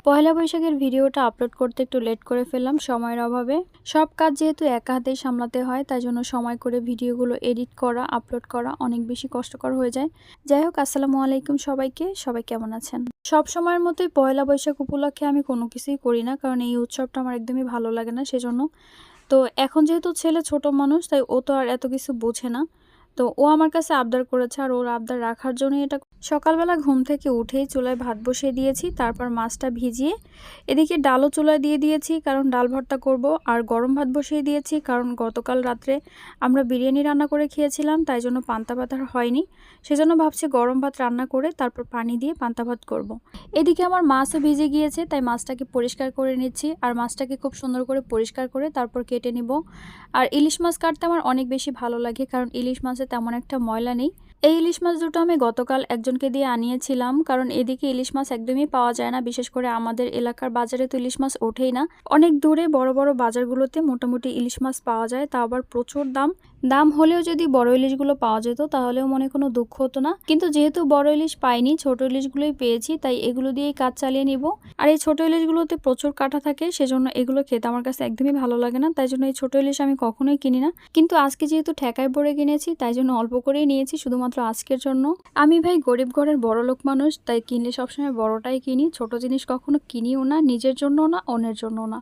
পয়লা বৈশাখের ভিডিওটা আপলোড করতে একটু লেট করে ফেললাম সময়ের অভাবে। সব কাজ যেহেতু একা হাতেই সামলাতে হয়, তাই জন্য সময় করে ভিডিওগুলো এডিট করা, আপলোড করা অনেক বেশি কষ্টকর হয়ে যায়। যাই হোক, আসসালামু আলাইকুম সবাইকে। সবাই কেমন আছেন? সব সময়ের মতোই পয়লা বৈশাখ উপলক্ষে আমি কোনো কিছুই করি না, কারণ এই উৎসবটা আমার একদমই ভালো লাগে না, সেজন্য। তো এখন যেহেতু ছেলে ছোট মানুষ, তাই ও তো আর এত কিছু বোঝে না। তো ও আমার কাছে আবদার করেছে, আর ওর আবদার রাখার জন্য এটা সকালবেলা ঘুম থেকে উঠেই চুলায় ভাত বসিয়ে দিয়েছি, তারপর মাছটা ভিজিয়ে এদিকে ডালও চুলায় দিয়ে দিয়েছি, কারণ ডাল ভর্তা করব। আর গরম ভাত বসিয়ে দিয়েছি, কারণ গতকাল রাত্রে আমরা বিরিয়ানি রান্না করে খেয়েছিলাম, তাই জন্য পান্তা ভাত আর হয়নি। সেজন্য ভাবছি গরম ভাত রান্না করে তারপর পানি দিয়ে পান্তা ভাত করব। এদিকে আমার মাছও ভিজে গিয়েছে, তাই মাছটাকে পরিষ্কার করে নিচ্ছি। আর মাছটাকে খুব সুন্দর করে পরিষ্কার করে তারপর কেটে নিব। আর ইলিশ মাছ কাটতে আমার অনেক বেশি ভালো লাগে, কারণ ইলিশ মাছে তেমন একটা ময়লা নেই। এই ইলিশ মাছ দুটো আমি গতকাল একজনকে দিয়ে আনিয়েছিলাম, কারণ এদিকে ইলিশ মাছ একদমই পাওয়া যায় না, বিশেষ করে আমাদের এলাকার বাজারে তো ইলিশ মাছ ওঠেই না। অনেক দূরে বড় বড় বাজারগুলোতে মোটামুটি ইলিশ মাছ পাওয়া যায়, তা আবার প্রচুর দাম। দাম হলেও যদি বড় ইলিশগুলো পাওয়া যেত তাহলেও মনে কোনো দুঃখ হতো না, কিন্তু যেহেতু বড় ইলিশ পাইনি, ছোট ইলিশগুলোই পেয়েছি, তাই এগুলো দিয়েই কাজ চালিয়ে নিব। আর এই ছোট ইলিশগুলোতে প্রচুর কাঁটা থাকে, সেজন্য এগুলো খেতে আমার কাছে একদমই ভালো লাগে না, তাই জন্য এই ছোট ইলিশ আমি কখনোই কিনি না। কিন্তু আজকে যেহেতু ঠেকায় পড়ে কিনেছি, তাই জন্য অল্প করেই নিয়েছি, শুধুমাত্র আজকের জন্য। আমি ভাই গরিব ঘরের বড় লোক মানুষ, তাই কিনলে সবসময় বড়টাই কিনি, ছোট জিনিস কখনো কিনিও না, নিজের জন্য না, অন্যের জন্য না।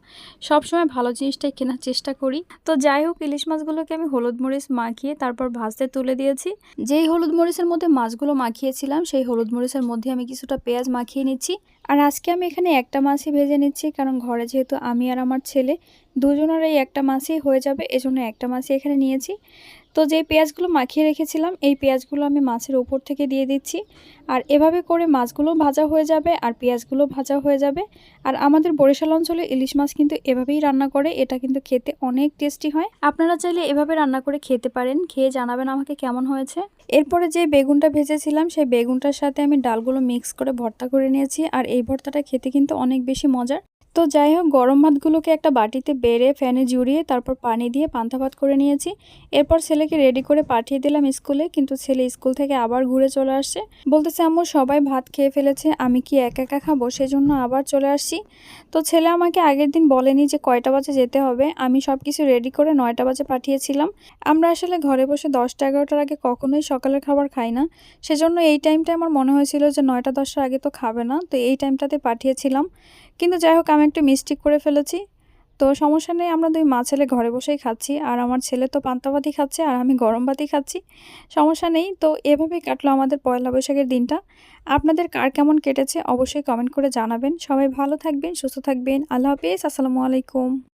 সবসময় ভালো জিনিসটাই কেনার চেষ্টা করি। তো যাই হোক, ইলিশ মাছগুলোকে আমি হলুদ মরিচ মাখিয়ে তারপর ভাজতে তুলে দিয়েছি। যেই হলুদ মরিচের মধ্যে মাছগুলো মাখিয়েছিলাম, সেই হলুদ মরিচের মধ্যে আমি কিছুটা পেঁয়াজ মাখিয়ে নিচ্ছি। আর আজকে আমি এখানে একটা মাছই ভেজে নিচ্ছি, কারণ ঘরে যেহেতু আমি আর আমার ছেলে দুজনের এই একটা মাছই হয়ে যাবে, এজন্য একটা মাছই এখানে নিয়েছি। তো যে পেঁয়াজগুলো মাখিয়ে রেখেছিলাম, এই পেঁয়াজগুলো আমি মাছের উপর থেকে দিয়ে দিচ্ছি। আর এভাবে করে মাছগুলো ভাজা হয়ে যাবে আর পেঁয়াজগুলো ভাজা হয়ে যাবে। আর আমাদের বরিশাল অঞ্চলে ইলিশ মাছ কিন্তু এভাবেই রান্না করে, এটা কিন্তু খেতে অনেক টেস্টি হয়। আপনারা চাইলে এভাবে রান্না করে খেতে পারেন, খেয়ে জানাবেন আমাকে কেমন হয়েছে। এরপরে যে বেগুনটা ভেজেছিলাম, সেই বেগুনটার সাথে আমি ডালগুলো মিক্স করে ভর্তা করে নিয়েছি, আর এই ভর্তাটা খেতে কিন্তু অনেক বেশি মজার। তো যাই হোক, গরম ভাতগুলোকে একটা বাটিতে বেড়ে ফ্যানে জুড়িয়ে তারপর পানি দিয়ে পান্তা ভাত করে নিয়েছি। এরপর ছেলেকে রেডি করে পাঠিয়ে দিলাম স্কুলে, কিন্তু ছেলে স্কুল থেকে আবার ঘুরে চলে আসছে, বলতেছে আম্মু সবাই ভাত খেয়ে ফেলেছে, আমি কি একা একা খাবো, সেজন্য আবার চলে আসছি। তো ছেলে আমাকে আগের দিন বলেনি যে কয়টা বাজে যেতে হবে, আমি সব কিছু রেডি করে 9টা বাজে পাঠিয়েছিলাম। আমরা আসলে ঘরে বসে 10টা-11টার আগে কখনোই সকালের খাবার খাই না, সেজন্য এই টাইমটা আমার মনে হয়েছিল যে 9টা-10টার আগে তো খাবে না, তো এই টাইমটাতে পাঠিয়েছিলাম। কিন্তু যাই হোক, আমি একটু মিস্টেক করে ফেলেছি। তো সমস্যা নেই, আমরা দুই মা ছেলে ঘরে বসেই খাচ্ছি, আর আমার ছেলে তো পান্তা ভাতই খাচ্ছে আর আমি গরম ভাতই খাচ্ছি, সমস্যা নেই। তো এভাবেই কাটলো আমাদের পয়লা বৈশাখের দিনটা। আপনাদের কার কেমন কেটেছে অবশ্যই কমেন্ট করে জানাবেন। সবাই ভালো থাকবেন, সুস্থ থাকবেন। আল্লাহ হাফেজ, আসসালামু আলাইকুম।